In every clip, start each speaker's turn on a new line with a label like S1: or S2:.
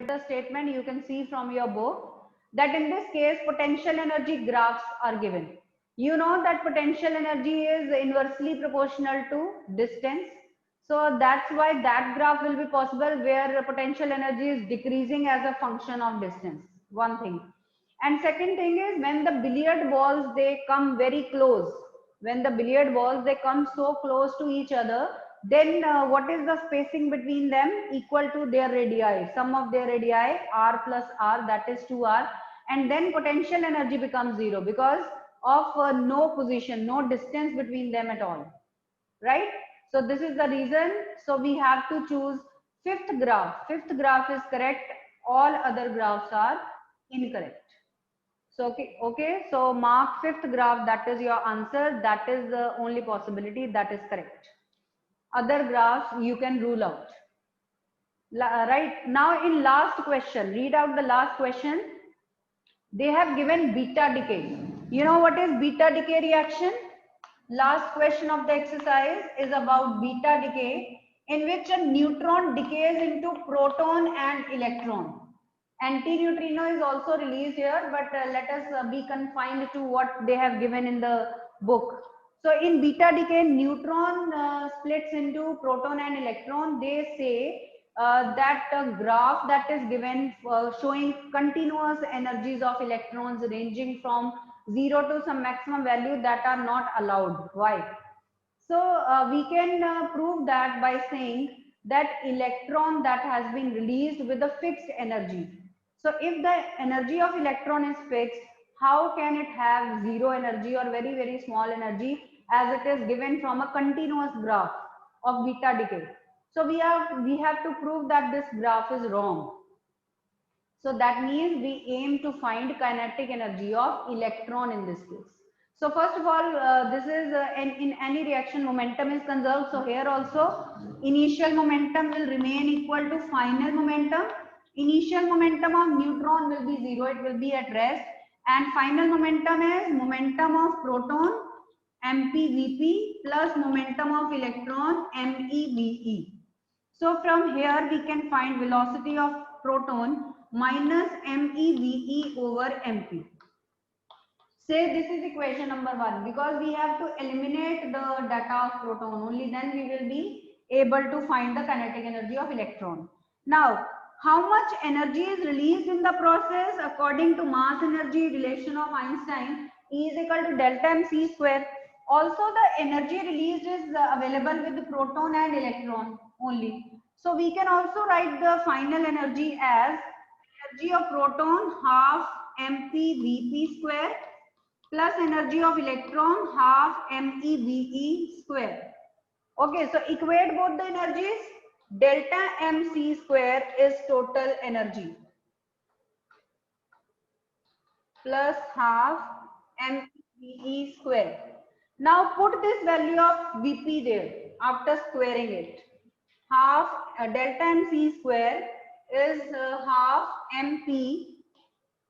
S1: the statement, you can see from your book that in this case potential energy graphs are given. You know that potential energy is inversely proportional to distance. So that's why that graph will be possible where potential energy is decreasing as a function of distance. One thing. And second thing is when the billiard balls, they come very close. When the billiard balls, they come so close to each other, then what is the spacing between them? Equal to their radii. Sum of their radii, r plus r, that is 2r. And then potential energy becomes zero because of no position, no distance between them at all. Right? So this is the reason. So we have to choose fifth graph. Fifth graph is correct. All other graphs are incorrect. So okay. So mark fifth graph. That is your answer. That is the only possibility. That is correct. Other graphs you can rule out. Right now, in last question, read out the last question. They have given beta decay. You know what is beta decay reaction? Last question of the exercise is about beta decay, in which a neutron decays into proton and electron. Antineutrino is also released here, but let us be confined to what they have given in the book. So in beta decay, neutron splits into proton and electron. They say that graph that is given showing continuous energies of electrons ranging from 0 to some maximum value that are not allowed. Why? So we can prove that by saying that electron that has been released with a fixed energy. So if the energy of electron is fixed, how can it have zero energy or very, very small energy as it is given from a continuous graph of beta decay? So we have to prove that this graph is wrong. So that means we aim to find kinetic energy of electron in this case. So first of all, this is in any reaction momentum is conserved. So here also initial momentum will remain equal to final momentum. Initial momentum of neutron will be zero, it will be at rest. And final momentum is momentum of proton MPVP plus momentum of electron MEVE. So from here we can find velocity of proton minus MEVE over MP. Say this is equation number 1 because we have to eliminate the data of proton, only then we will be able to find the kinetic energy of electron. Now, how much energy is released in the process according to mass energy relation of Einstein E is equal to delta mc square. Also the energy released is available with the proton and electron only. So we can also write the final energy as energy of proton half MPVP square plus energy of electron half MEVE square. Okay, so equate both the energies. Delta MC square is total energy plus half MEVE square. Now put this value of Vp there after squaring it. Half delta MC square is half MP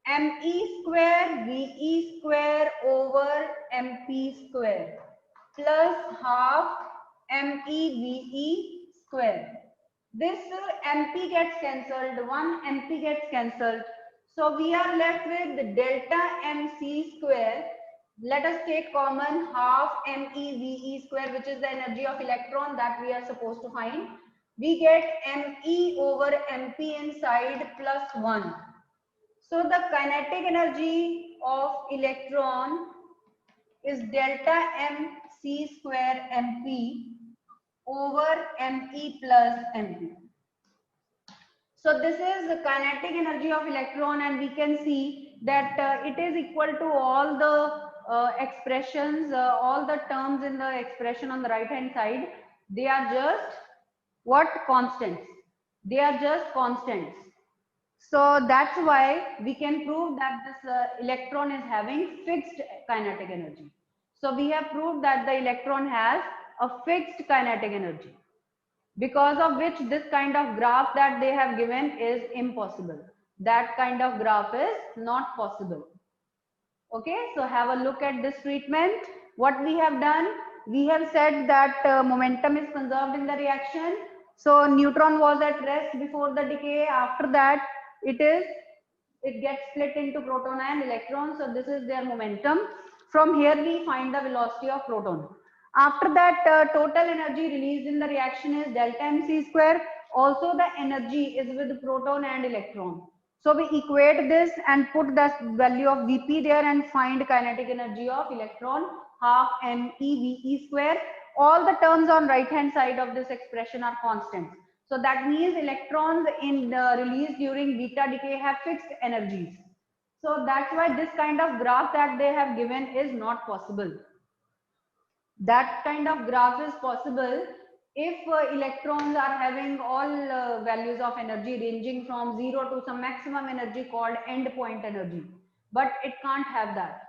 S1: ME square VE square over MP square plus half MEVE square. This MP gets cancelled, one MP gets cancelled. So we are left with delta MC square. Let us take common half MEVE square, which is the energy of electron that we are supposed to find. We get ME over MP inside plus 1. So the kinetic energy of electron is delta mc square mp over me plus mp. So this is the kinetic energy of electron, and we can see that it is equal to all the expressions, all the terms in the expression on the right hand side. They are just what? Constants. They are just constants. So that's why we can prove that this electron is having fixed kinetic energy. So we have proved that the electron has a fixed kinetic energy, because of which this kind of graph that they have given is impossible. That kind of graph is not possible. Okay, so have a look at this treatment. What we have done, we have said that momentum is conserved in the reaction. So neutron was at rest before the decay. After that, it gets split into proton and electron. So this is their momentum. From here we find the velocity of proton. After that, total energy released in the reaction is delta mc square. Also the energy is with proton and electron. So we equate this and put the value of Vp there and find kinetic energy of electron, half MeVe square. All the terms on right hand side of this expression are constant. So that means electrons in the release during beta decay have fixed energies. So that's why this kind of graph that they have given is not possible. That kind of graph is possible if electrons are having all values of energy ranging from 0 to some maximum energy called endpoint energy, but it can't have that.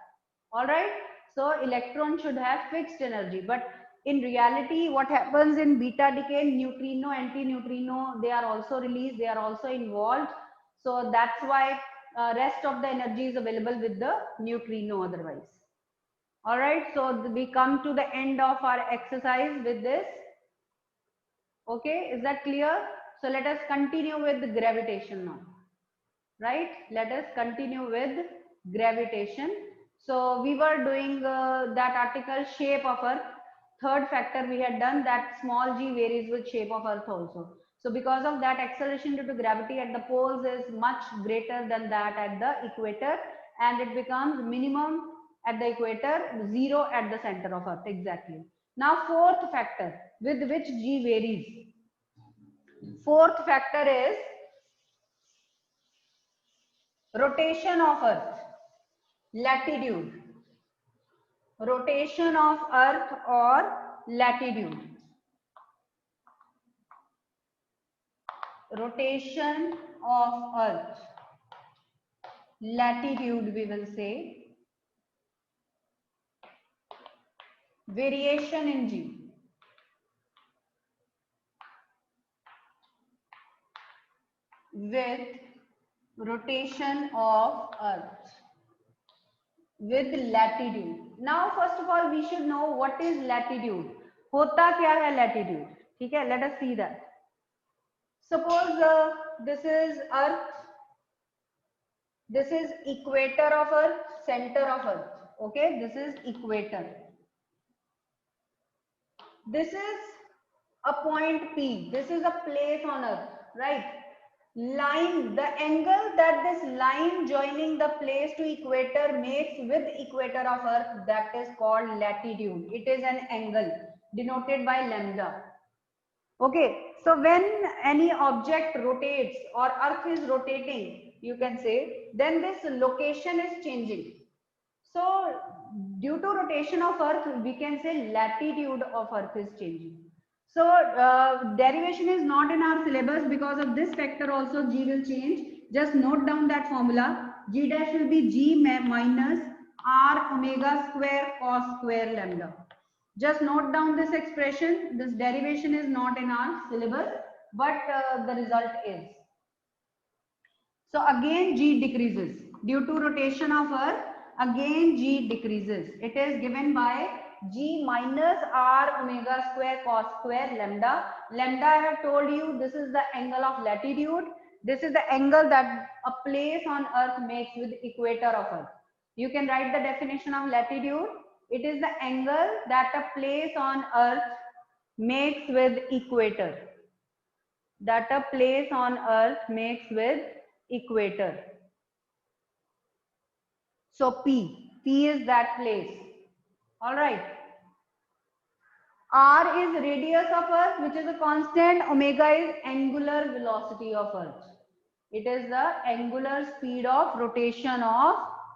S1: All right, so electron should have fixed energy, but in reality what happens in beta decay, neutrino, antineutrino, they are also released, they are also involved. So that's why rest of the energy is available with the neutrino otherwise. All right, so we come to the end of our exercise with this. Okay, is that clear? So let us continue with gravitation now. Right, let us continue with gravitation. So we were doing that article shape of Earth. Third factor we had done, that small g varies with shape of Earth also. So because of that, acceleration due to gravity at the poles is much greater than that at the equator, and it becomes minimum at the equator, zero at the center of Earth. Exactly. Now fourth factor with which g varies. Fourth factor is rotation of Earth, latitude. Rotation of Earth or latitude. Rotation of Earth, latitude we will say. Variation in G. With rotation of Earth with latitude. Now first of all we should know what is latitude. होता क्या है latitude? ठीक है, let us see that. Suppose this is Earth, this is equator of Earth, center of Earth. Okay, this is equator. This is a point P. This is a place on Earth, right? Line, the angle that this line joining the place to equator makes with equator of Earth, that is called latitude. It is an angle denoted by lambda. Okay, so when any object rotates or Earth is rotating, you can say, then this location is changing. So due to rotation of Earth, we can say latitude of Earth is changing. So derivation is not in our syllabus. Because of this factor also G will change. Just note down that formula. G dash will be G minus R omega square cos square lambda. Just note down this expression. This derivation is not in our syllabus, but the result is. So again G decreases due to rotation of Earth. Again G decreases. It is given by G minus R omega square cos square lambda. Lambda, I have told you, this is the angle of latitude. This is the angle that a place on Earth makes with equator of Earth. You can write the definition of latitude. It is the angle that a place on Earth makes with equator. That a place on Earth makes with equator. So P is that place. All right. R is radius of Earth, which is a constant. Omega is angular velocity of Earth. It is the angular speed of rotation of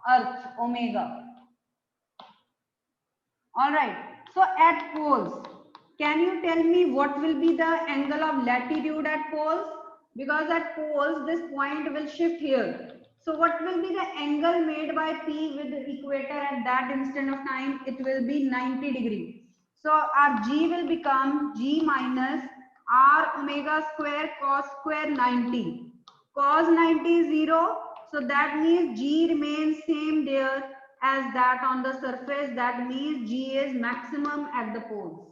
S1: Earth, omega. All right. So at poles, can you tell me what will be the angle of latitude at poles? Because at poles, this point will shift here. So what will be the angle made by P with the equator at that instant of time? It will be 90 degrees. So our G will become G minus R omega square cos square 90. Cos 90 is 0. So that means G remains same there as that on the surface. That means G is maximum at the poles.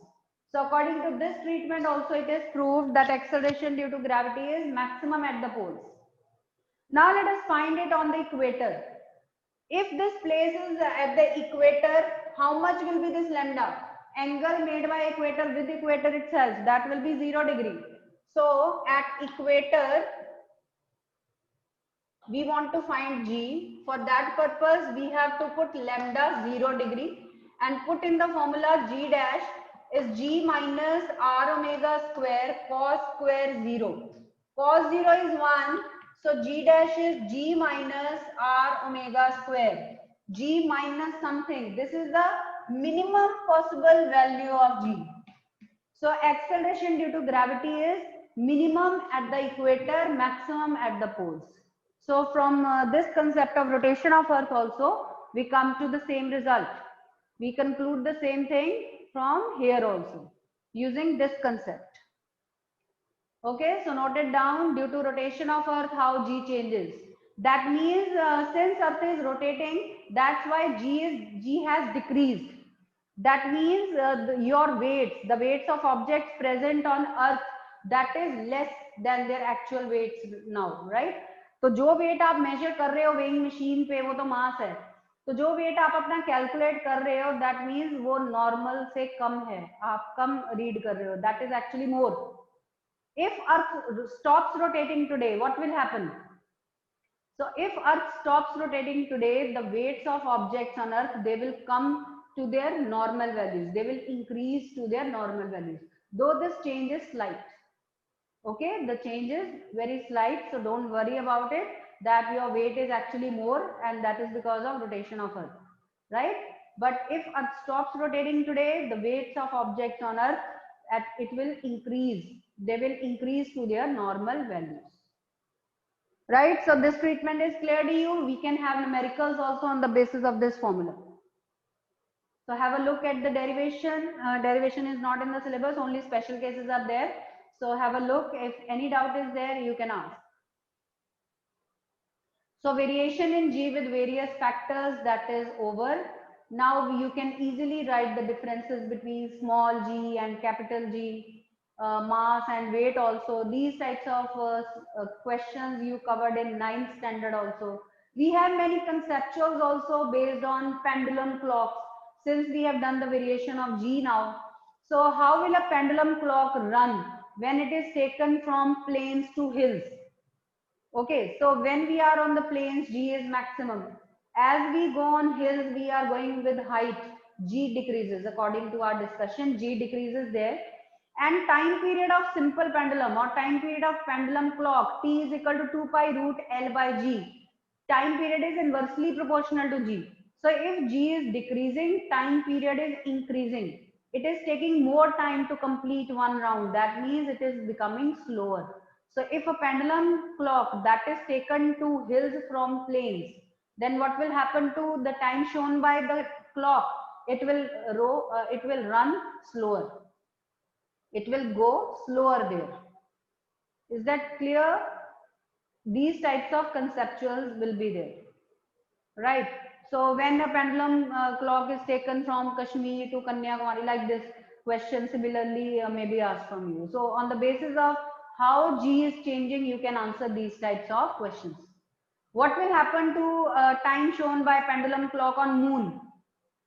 S1: So according to this treatment also, it is proved that acceleration due to gravity is maximum at the poles. Now let us find it on the equator. If this place is at the equator, how much will be this lambda? Angle made by equator with equator itself, that will be 0 degree. So at equator, we want to find G. For that purpose, we have to put lambda 0 degree and put in the formula G dash is G minus R omega square cos square 0. Cos 0 is 1. So G dash is G minus R omega square. G minus something. This is the minimum possible value of G. So acceleration due to gravity is minimum at the equator, maximum at the poles. So from this concept of rotation of Earth also, we come to the same result. We conclude the same thing from here also, using this concept. Okay, so note it down, due to rotation of Earth, how G changes. That means since Earth is rotating, that's why G has decreased. That means your weights, the weights of objects present on Earth, that is less than their actual weights now, right? तो जो wait आप major कर रहे हो weighing machine पे वो तो मास है, तो जो वेट आप अपना कैलकुलेट कर रहे हो दैट मीन्स वो नॉर्मल से कम है, आप कम रीड कर रहे हो, that is actually more. If Earth stops rotating today, what will happen? So if Earth stops rotating today, the weights of objects on Earth, they will come to their normal values. They will increase to their normal values. Though this change is slight. Okay, the change is very slight, so don't worry about it, that your weight is actually more and that is because of rotation of Earth, right? But if Earth stops rotating today, the weights of objects on Earth, it will increase. They will increase to their normal values. Right, so this treatment is clear to you. We can have numericals also on the basis of this formula. So have a look at the derivation. Derivation is not in the syllabus, only special cases are there. So have a look. If any doubt is there, you can ask. So variation in G with various factors, that is over. Now you can easily write the differences between small g and capital G, mass and weight also. These types of questions you covered in 9th standard also. We have many conceptuals also based on pendulum clocks, since we have done the variation of G now. So how will a pendulum clock run when it is taken from plains to hills? Okay, so when we are on the plains, G is maximum. As we go on hills, we are going with height. G decreases according to our discussion. G decreases there. And time period of simple pendulum or time period of pendulum clock, T is equal to 2 pi root L by G. Time period is inversely proportional to G. So if G is decreasing, time period is increasing. It is taking more time to complete one round. That means it is becoming slower. So if a pendulum clock that is taken to hills from plains, then what will happen to the time shown by the clock? It will run slower. It will go slower there. Is that clear? These types of conceptuals will be there, right? So when a pendulum clock is taken from Kashmir to Kanyakumari, like this question similarly may be asked from you. So on the basis of how G is changing, you can answer these types of questions. What will happen to time shown by pendulum clock on moon?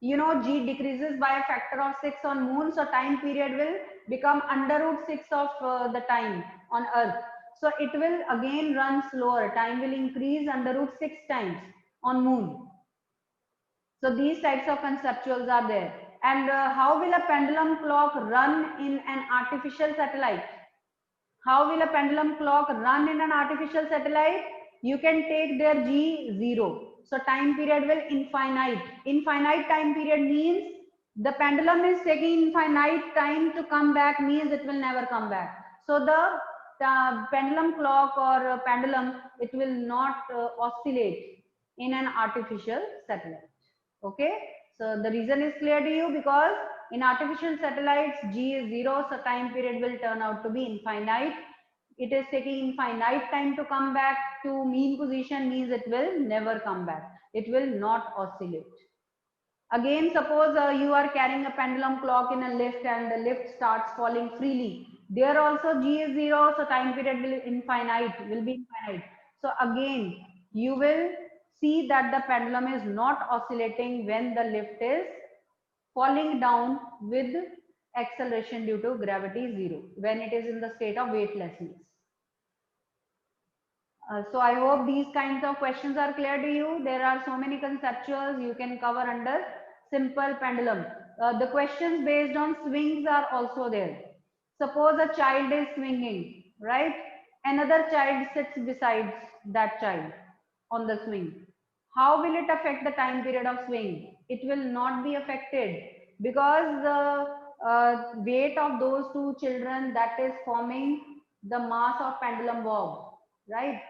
S1: You know, G decreases by a factor of 6 on moon, so time period will become under root 6 of the time on earth. So it will again run slower, time will increase under root 6 times on moon. So these types of conceptuals are there. And how will a pendulum clock run in an artificial satellite? How will a pendulum clock run in an artificial satellite? You can take their G 0. So time period will infinite. Infinite time period means the pendulum is taking infinite time to come back, means it will never come back. So the pendulum clock or pendulum, it will not oscillate in an artificial satellite. Okay. So the reason is clear to you, because in artificial satellites, G is 0, so time period will turn out to be infinite. It is taking infinite time to come back to mean position, means it will never come back. It will not oscillate. Again, suppose you are carrying a pendulum clock in a lift and the lift starts falling freely. There also G is 0, so time period will be infinite. So again, you will see that the pendulum is not oscillating when the lift is falling down with acceleration due to gravity 0, when it is in the state of weightlessness. So I hope these kinds of questions are clear to you. There are so many conceptuals you can cover under simple pendulum. The questions based on swings are also there. Suppose a child is swinging, right? Another child sits beside that child on the swing. How will it affect the time period of swing? It will not be affected, because the weight of those two children, that is forming the mass of pendulum bob, right?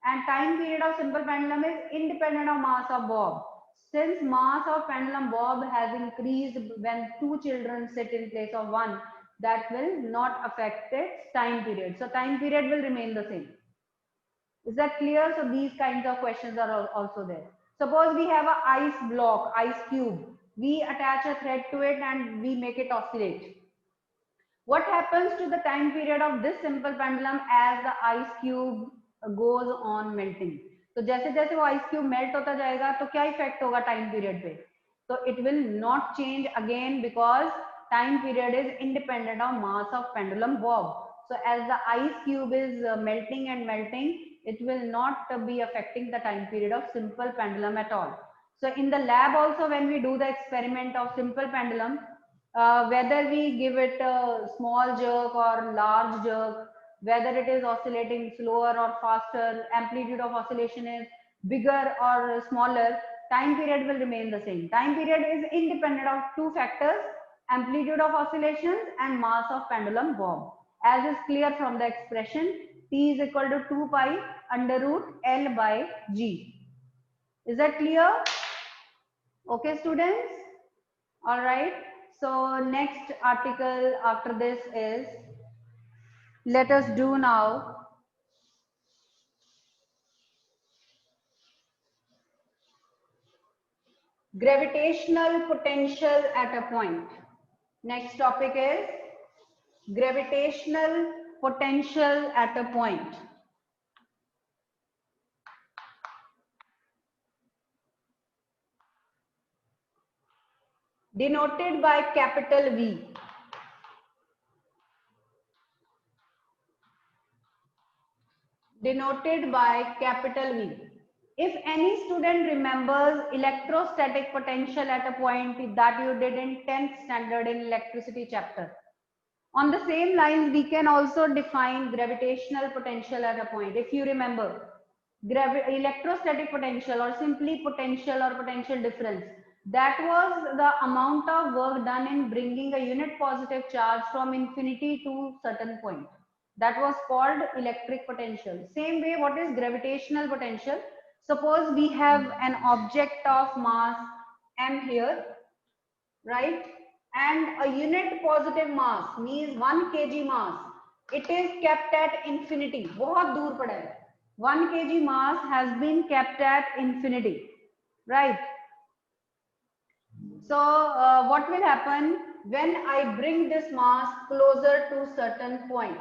S1: And time period of simple pendulum is independent of mass of bob. Since mass of pendulum bob has increased when two children sit in place of one, that will not affect its time period. So time period will remain the same. Is that clear? So these kinds of questions are also there. Suppose we have a ice block, ice cube. We attach a thread to it and we make it oscillate. What happens to the time period of this simple pendulum as the ice cube goes on melting? तो जैसे जैसे वो ice cube melt होता जाएगा तो क्या effect होगा time period पे? तो it will not change again, because time period is independent of mass of pendulum bob. So as the ice cube is melting and melting, it will not be affecting the time period of simple pendulum at all. So in the lab also, when we do the experiment of simple pendulum, whether we give it a small jerk or large jerk, whether it is oscillating slower or faster, amplitude of oscillation is bigger or smaller, time period will remain the same. Time period is independent of two factors: amplitude of oscillations and mass of pendulum bob, as is clear from the expression T is equal to 2 pi under root L by G. Is that clear? Okay, students? All right. So next article after this is, let us do now gravitational potential at a point. Next topic is gravitational potential at a point. Denoted by capital V. Denoted by capital V. If any student remembers electrostatic potential at a point that you did in 10th standard in electricity chapter, on the same lines we can also define gravitational potential at a point. If you remember, electrostatic potential, or simply potential or potential difference, that was the amount of work done in bringing a unit positive charge from infinity to certain point. That was called electric potential. Same way, what is gravitational potential? Suppose we have an object of mass m here, right? And a unit positive mass means 1 kg mass. It is kept at infinity. बहुत दूर पड़ा है. 1 kg mass has been kept at infinity, right? So what will happen when I bring this mass closer to certain point?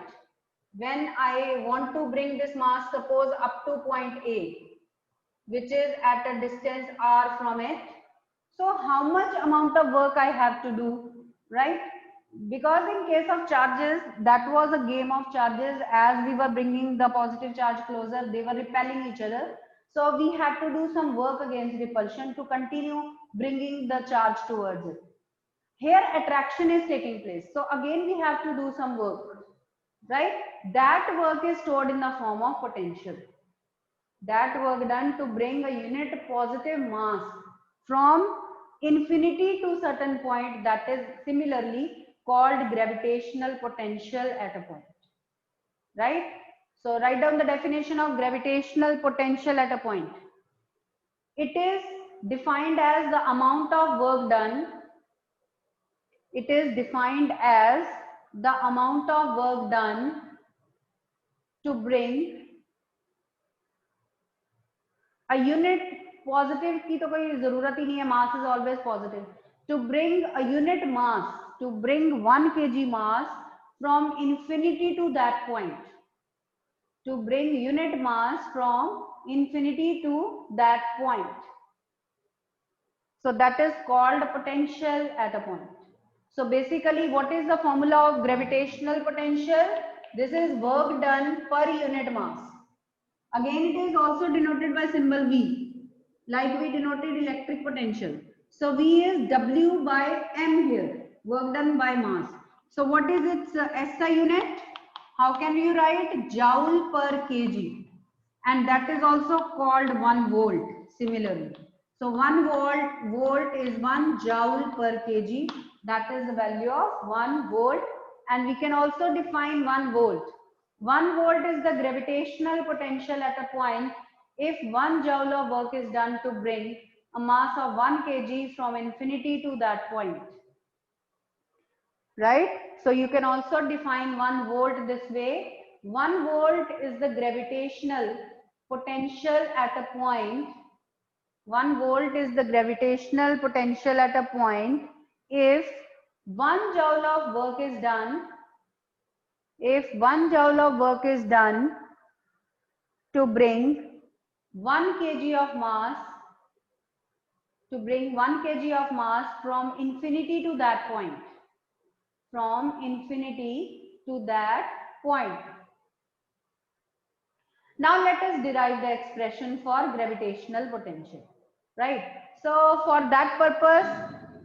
S1: When I want to bring this mass, suppose up to point A, which is at a distance r from it. So how much amount of work I have to do, right? Because in case of charges, that was a game of charges. As we were bringing the positive charge closer, they were repelling each other. So we had to do some work against repulsion to continue bringing the charge towards it. Here attraction is taking place. So again we have to do some work, right? That work is stored in the form of potential. That work done to bring a unit positive mass from infinity to certain point, that is similarly called gravitational potential at a point, right? So write down the definition of gravitational potential at a point. It is defined as the amount of work done. It is defined as the amount of work done to bring a unit positive की तो कोई जरूरत ही नहीं है, mass is always positive. To bring a unit mass, to bring 1 kg mass from infinity to that point. to bring unit mass from infinity to that point. So that is called potential at a point. So basically, what is the formula of gravitational potential? This is work done per unit mass. Again, it is also denoted by symbol V, like we denoted electric potential. So V is W by M here, work done by mass. So what is its SI unit? How can you write? Joule per kg. And that is also called 1 volt similarly. So 1 volt is 1 joule per kg. That is the value of 1 volt. And we can also define 1 volt. 1 volt is the gravitational potential at a point if 1 joule of work is done to bring a mass of 1 kg from infinity to that point. Right? So you can also define 1 volt this way. 1 volt is the gravitational potential at a point. 1 volt is the gravitational potential at a point if 1 joule of work is done. If 1 joule of work is done to bring 1 kg of mass, from infinity to that point. From infinity to that point. Now let us derive the expression for gravitational potential, right? So for that purpose,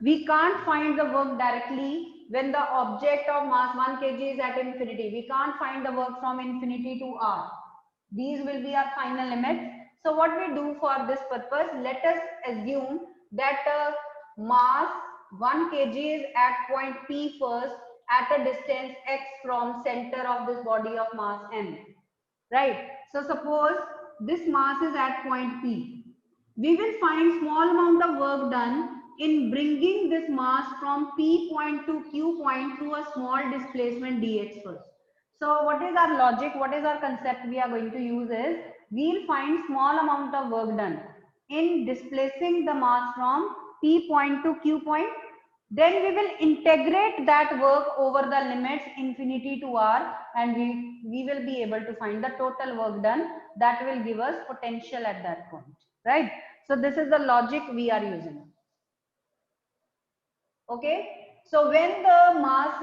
S1: we can't find the work directly when the object of mass 1 kg is at infinity. We can't find the work from infinity to r. These will be our final limits. So what we do for this purpose, let us assume that mass 1 kg is at point P first at a distance x from center of this body of mass m. Right? So suppose this mass is at point P. We will find small amount of work done in bringing this mass from P point to Q point through a small displacement dx first. So what is our logic? What is our concept we are going to use is, we'll find small amount of work done in displacing the mass from P point to Q point. Then we will integrate that work over the limits infinity to r, and we will be able to find the total work done. That will give us potential at that point, right? So this is the logic we are using. Okay, so when the mass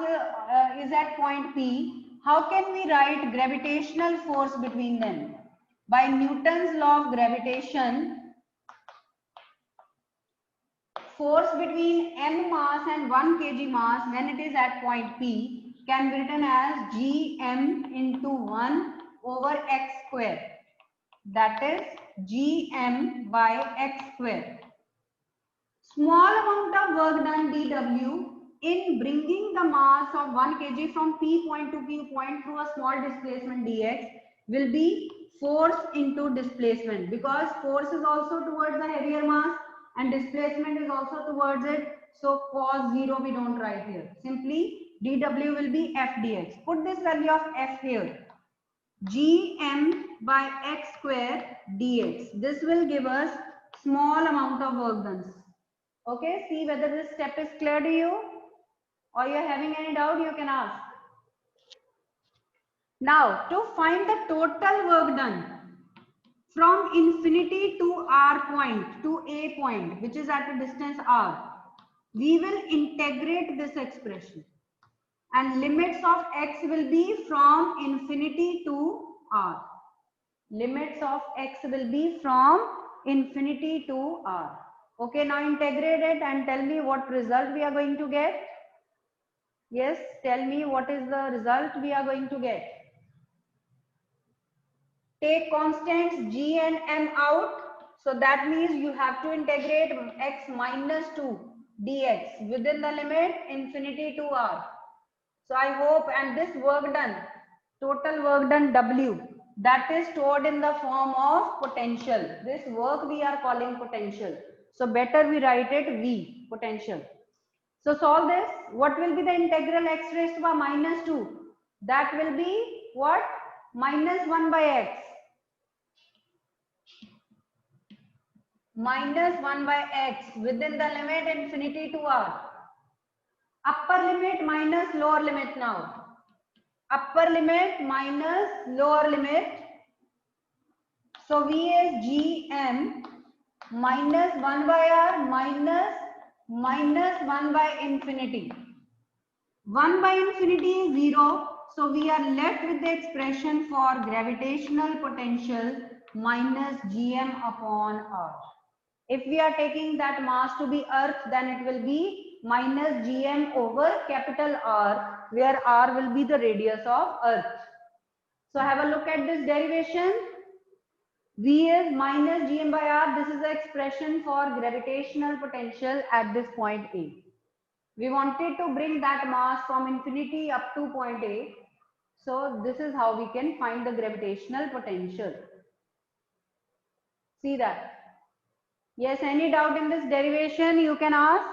S1: is at point P, how can we write gravitational force between them? By Newton's law of gravitation, force between m mass and 1 kg mass when it is at point P can be written as gm into 1 over x square. That is gm by x square. Small amount of work done dw in bringing the mass of 1 kg from P point to Q point through a small displacement dx will be force into displacement, because force is also towards the heavier mass and displacement is also towards it. So cos 0 we don't write here. Simply dw will be f dx. Put this value of f here. Gm by x square dx. This will give us small amount of work done. Okay, see whether this step is clear to you, or you're having any doubt, you can ask. Now, to find the total work done from infinity to r point, to a point, which is at a distance r, we will integrate this expression. And limits of x will be from infinity to r. Limits of x will be from infinity to r. Okay, now integrate it and tell me what result we are going to get. Yes, tell me what is the result we are going to get. Take constants g and m out. So that means you have to integrate x minus 2 dx within the limit infinity to r. So I hope, and this work done, total work done w, that is stored in the form of potential. This work we are calling potential. So better we write it v, potential. So solve this. What will be the integral x raised to the minus 2? That will be what? Minus 1 by x. Minus 1 by x within the limit infinity to r. Upper limit minus lower limit now. Upper limit minus lower limit. So V is Gm minus 1 by R minus 1 by infinity. 1 by infinity is 0. So we are left with the expression for gravitational potential minus Gm upon R. If we are taking that mass to be Earth, then it will be minus Gm over capital R, where R will be the radius of Earth. So have a look at this derivation. V is minus Gm by R. This is the expression for gravitational potential at this point A. We wanted to bring that mass from infinity up to point A. So this is how we can find the gravitational potential. See that? Yes, any doubt in this derivation you can ask.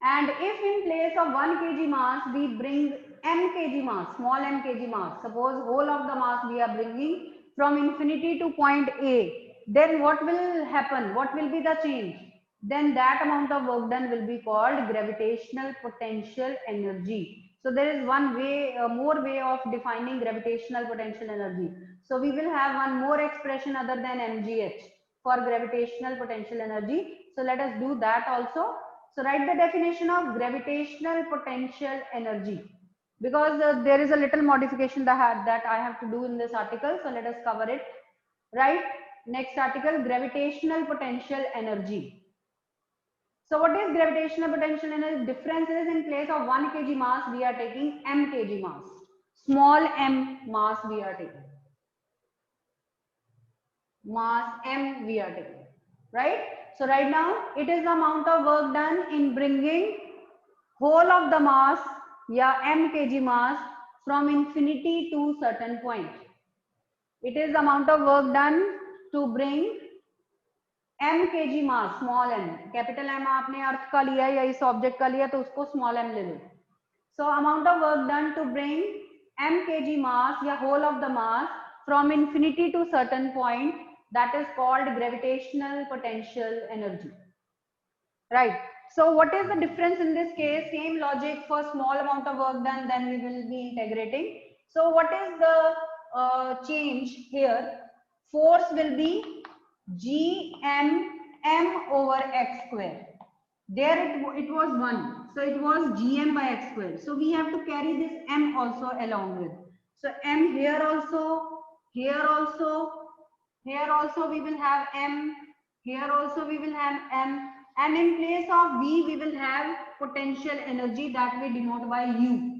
S1: And if in place of 1 kg mass we bring m kg mass, small m kg mass, suppose whole of the mass we are bringing from infinity to point A, then what will happen? What will be the change? Then that amount of work done will be called gravitational potential energy. So there is one way, more way of defining gravitational potential energy. So we will have one more expression other than mgh for gravitational potential energy. So let us do that also. So write the definition of gravitational potential energy, because there is a little modification that I have to do in this article. So let us cover it. Right. Next article, gravitational potential energy. So what is gravitational potential energy? Difference is in place of 1 kg mass, we are taking m kg mass. Small m mass we are taking. Mass m we are taking. Right? So right now it is the amount of work done in bringing whole of the mass या m kg mass from infinity to certain point. It is the amount of work done to bring m kg mass, small m. Capital M आपने अर्थ का लिया या इस object का लिया तो उसको small m ले लो. So amount of work done to bring m kg mass या whole of the mass from infinity to certain point, that is called gravitational potential energy. Right. So what is the difference in this case? Same logic for small amount of work done, then we will be integrating. So what is the change here? Force will be Gm m over x square. There it was 1. So it was Gm by x square. So we have to carry this m also along with. So m here also, here also, here also we will have m, here also we will have m, and in place of V we will have potential energy that we denote by U.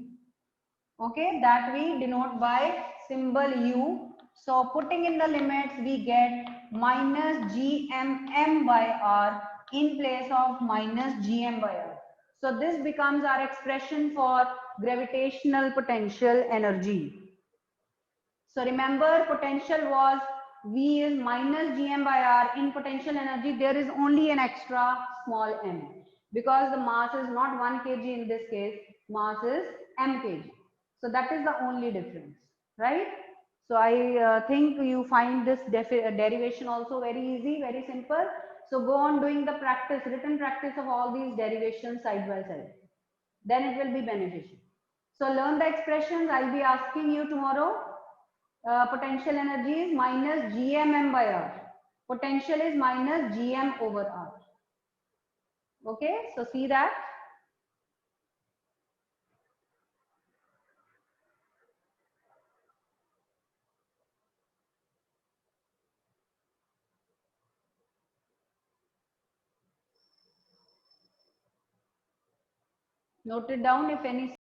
S1: Okay, that we denote by symbol U. So putting in the limits we get minus Gmm by R in place of minus Gm by R. So this becomes our expression for gravitational potential energy. So remember, potential was V is minus Gm by R. In potential energy, there is only an extra small m, because the mass is not 1 kg in this case, mass is m kg. So that is the only difference, right? So I think you find this derivation also very easy, very simple. So go on doing the practice, written practice of all these derivations side by side. Then it will be beneficial. So learn the expressions. I'll be asking you tomorrow. Potential energy is minus Gmm by R. Potential is minus Gm over R. Okay, so see that. Note it down if any